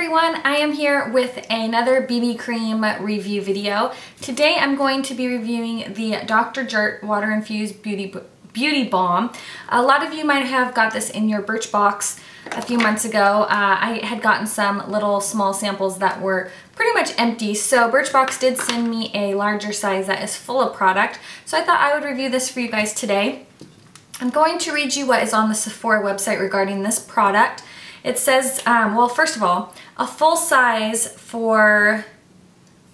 everyone, I am here with another BB cream review video. Today I'm going to be reviewing the Dr. Jart Water Infused Beauty Balm. A lot of you might have got this in your Birchbox a few months ago. I had gotten some little small samples that were pretty much empty, so Birchbox did send me a larger size that is full of product, so I thought I would review this for you guys today. I'm going to read you what is on the Sephora website regarding this product. It says, well, first of all, a full size for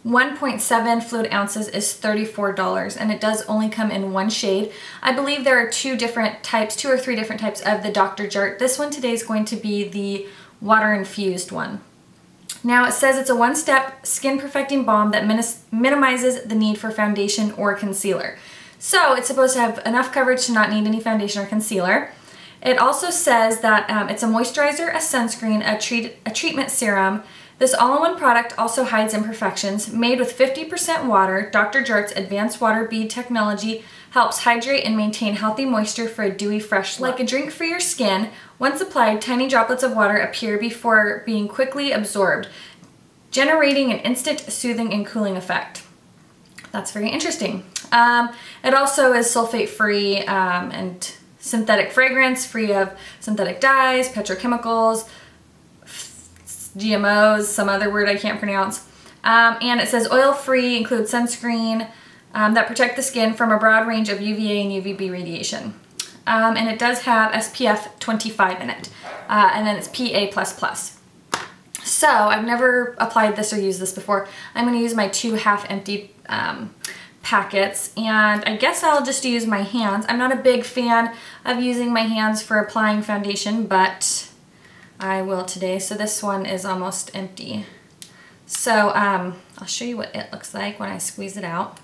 1.7 fluid ounces is $34, and it does only come in one shade. I believe there are two or three different types of the Dr. Jart. This one today is going to be the water infused one. Now it says it's a one-step skin perfecting balm that minimizes the need for foundation or concealer. So it's supposed to have enough coverage to not need any foundation or concealer. It also says that it's a moisturizer, a sunscreen, a treatment serum. This all-in-one product also hides imperfections. Made with 50% water, Dr. Jart's advanced water bead technology helps hydrate and maintain healthy moisture for a dewy, fresh look. Like a drink for your skin, once applied, tiny droplets of water appear before being quickly absorbed, generating an instant soothing and cooling effect. That's very interesting. It also is sulfate-free and synthetic fragrance, free of synthetic dyes, petrochemicals, GMOs, some other word I can't pronounce. And it says oil-free, includes sunscreen that protect the skin from a broad range of UVA and UVB radiation. And it does have SPF 25 in it. And then it's PA++. So I've never applied this or used this before. I'm going to use my two half-empty packets, and I guess I'll just use my hands. I'm not a big fan of using my hands for applying foundation, but I will today. So this one is almost empty. So I'll show you what it looks like when I squeeze it out.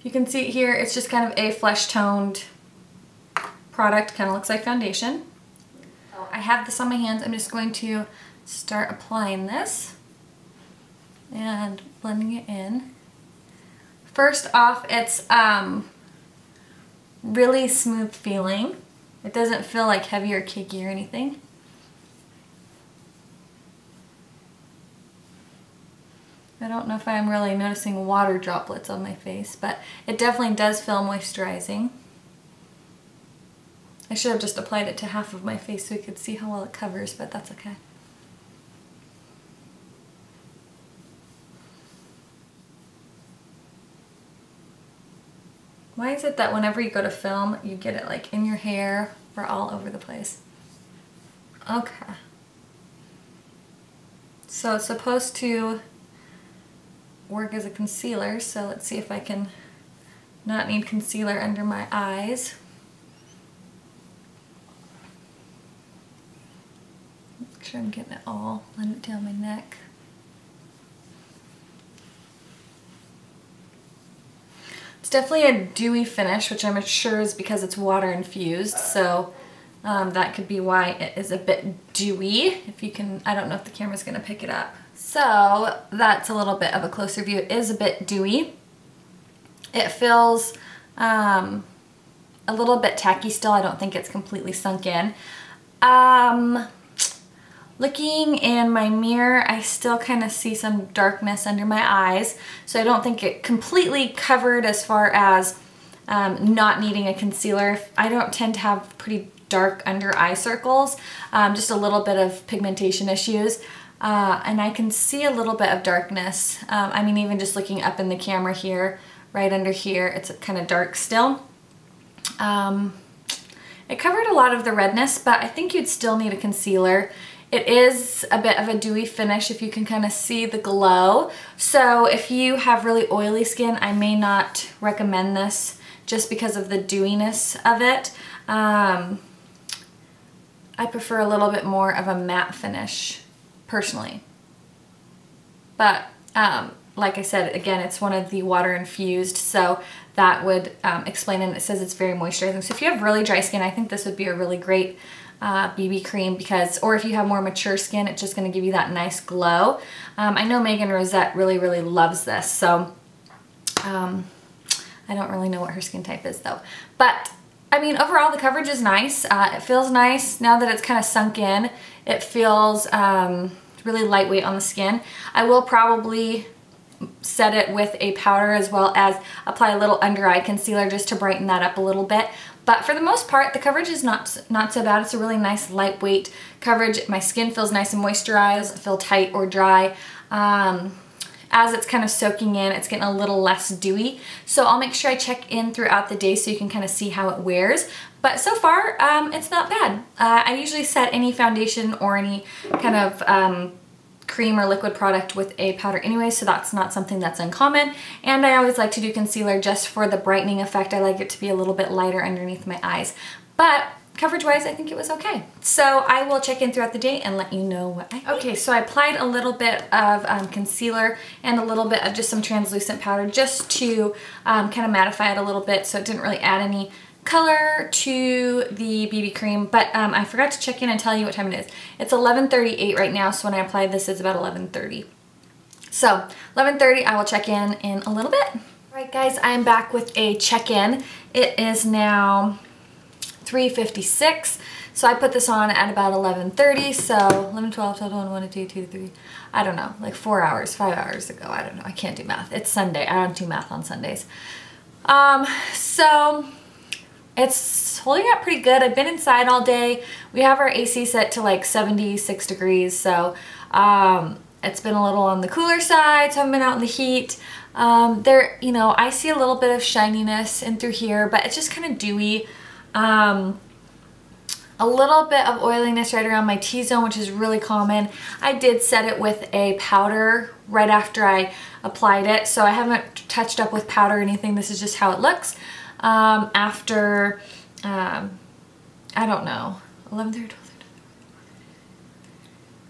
You can see here it's just kind of a flesh toned product, kind of looks like foundation. I have this on my hands. I'm just going to start applying this and blending it in. First off, it's really smooth feeling. It doesn't feel like heavy or cakey or anything. I don't know if I'm really noticing water droplets on my face, but it definitely does feel moisturizing. I should have just applied it to half of my face so you could see how well it covers, but that's okay. Why is it that whenever you go to film, you get it like in your hair or all over the place? Okay. So it's supposed to work as a concealer, so let's see if I can not need concealer under my eyes. Make sure I'm getting it all, blend it down my neck. It's definitely a dewy finish, which I'm sure is because it's water infused, so that could be why it is a bit dewy. If you can, I don't know if the camera's gonna pick it up. So that's a little bit of a closer view. It is a bit dewy. It feels a little bit tacky still. I don't think it's completely sunk in. Looking in my mirror, I still kind of see some darkness under my eyes, so I don't think it completely covered as far as not needing a concealer. I don't tend to have pretty dark under eye circles, just a little bit of pigmentation issues, and I can see a little bit of darkness. I mean, even just looking up in the camera here, right under here, it's kind of dark still. It covered a lot of the redness, but I think you'd still need a concealer. It is a bit of a dewy finish if you can kind of see the glow. So if you have really oily skin, I may not recommend this just because of the dewiness of it. I prefer a little bit more of a matte finish personally. But like I said, again, it's one of the water infused, so that would explain it. It says it's very moisturizing. So if you have really dry skin, I think this would be a really great BB cream, because, or if you have more mature skin, it's just going to give you that nice glow. I know Megan Rosette really loves this, so I don't really know what her skin type is though. But I mean, overall the coverage is nice. It feels nice now that it's kind of sunk in. It feels really lightweight on the skin. I will probably set it with a powder as well as apply a little under eye concealer just to brighten that up a little bit. But for the most part, the coverage is not so bad. It's a really nice lightweight coverage. My skin feels nice and moisturized. It doesn't feel tight or dry. As it's kind of soaking in, it's getting a little less dewy. So I'll make sure I check in throughout the day so you can kind of see how it wears. But so far, it's not bad. I usually set any foundation or any kind of cream or liquid product with a powder anyway, so that's not something that's uncommon. And I always like to do concealer just for the brightening effect. I like it to be a little bit lighter underneath my eyes. But coverage-wise, I think it was okay. So I will check in throughout the day and let you know what I think. Okay, so I applied a little bit of concealer and a little bit of just some translucent powder just to kind of mattify it a little bit, so it didn't really add any color to the BB cream. But I forgot to check in and tell you what time it is. It's 11:38 right now, so when I applied this, it's about 11:30. So 11:30, I will check in a little bit. All right, guys, I'm back with a check-in. It is now 3:56. So I put this on at about 11:30, so 11, 12, 12, 1, 2, 2, 3, I don't know, like 4 hours, 5 hours ago. I don't know, I can't do math. It's Sunday, I don't do math on Sundays. So it's holding up pretty good. I've been inside all day. We have our AC set to like 76 degrees, so it's been a little on the cooler side, so I haven't been out in the heat. There, you know, I see a little bit of shininess in through here, but it's just kind of dewy. A little bit of oiliness right around my T-zone, which is really common. I did set it with a powder right after I applied it, so I haven't touched up with powder or anything. This is just how it looks after, I don't know, 11:30, 12:30.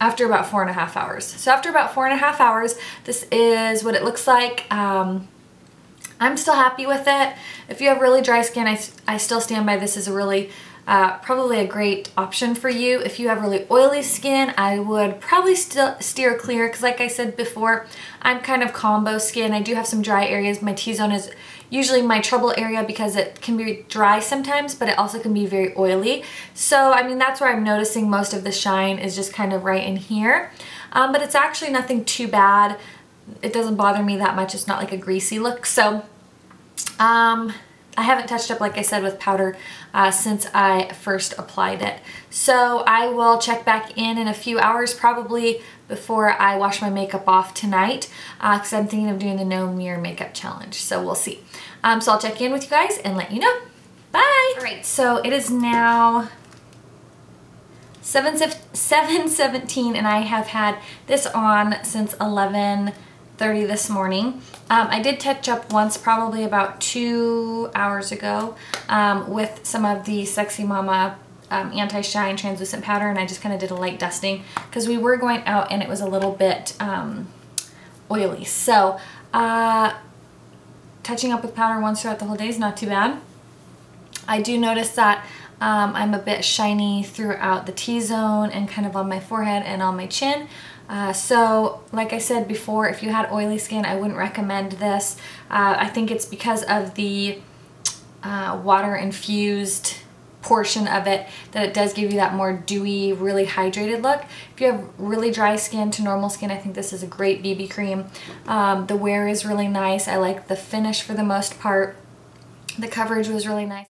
After about 4.5 hours. So after about 4.5 hours, this is what it looks like. I'm still happy with it. If you have really dry skin, I still stand by this as a really, probably a great option for you. If you have really oily skin, I would probably still steer clear because like I said before, I'm kind of combo skin. I do have some dry areas. My T-zone is usually my trouble area because it can be dry sometimes, but it also can be very oily. So, I mean, that's where I'm noticing most of the shine is just kind of right in here. But it's actually nothing too bad. It doesn't bother me that much. It's not like a greasy look. So, I haven't touched up, like I said, with powder since I first applied it. So I will check back in a few hours, probably before I wash my makeup off tonight, because I'm thinking of doing the no mirror makeup challenge. So we'll see. So I'll check in with you guys and let you know. Bye! All right, so it is now 7:17 and I have had this on since 11:30 this morning. I did touch up once, probably about 2 hours ago, with some of the Sexy Mama anti-shine translucent powder, and I just kind of did a light dusting because we were going out and it was a little bit oily. So touching up with powder once throughout the whole day is not too bad. I do notice that I'm a bit shiny throughout the T-zone and kind of on my forehead and on my chin. So like I said before, if you had oily skin, I wouldn't recommend this. I think it's because of the water infused portion of it that it does give you that more dewy, really hydrated look. If you have really dry skin to normal skin, I think this is a great BB cream. The wear is really nice. I like the finish for the most part. The coverage was really nice.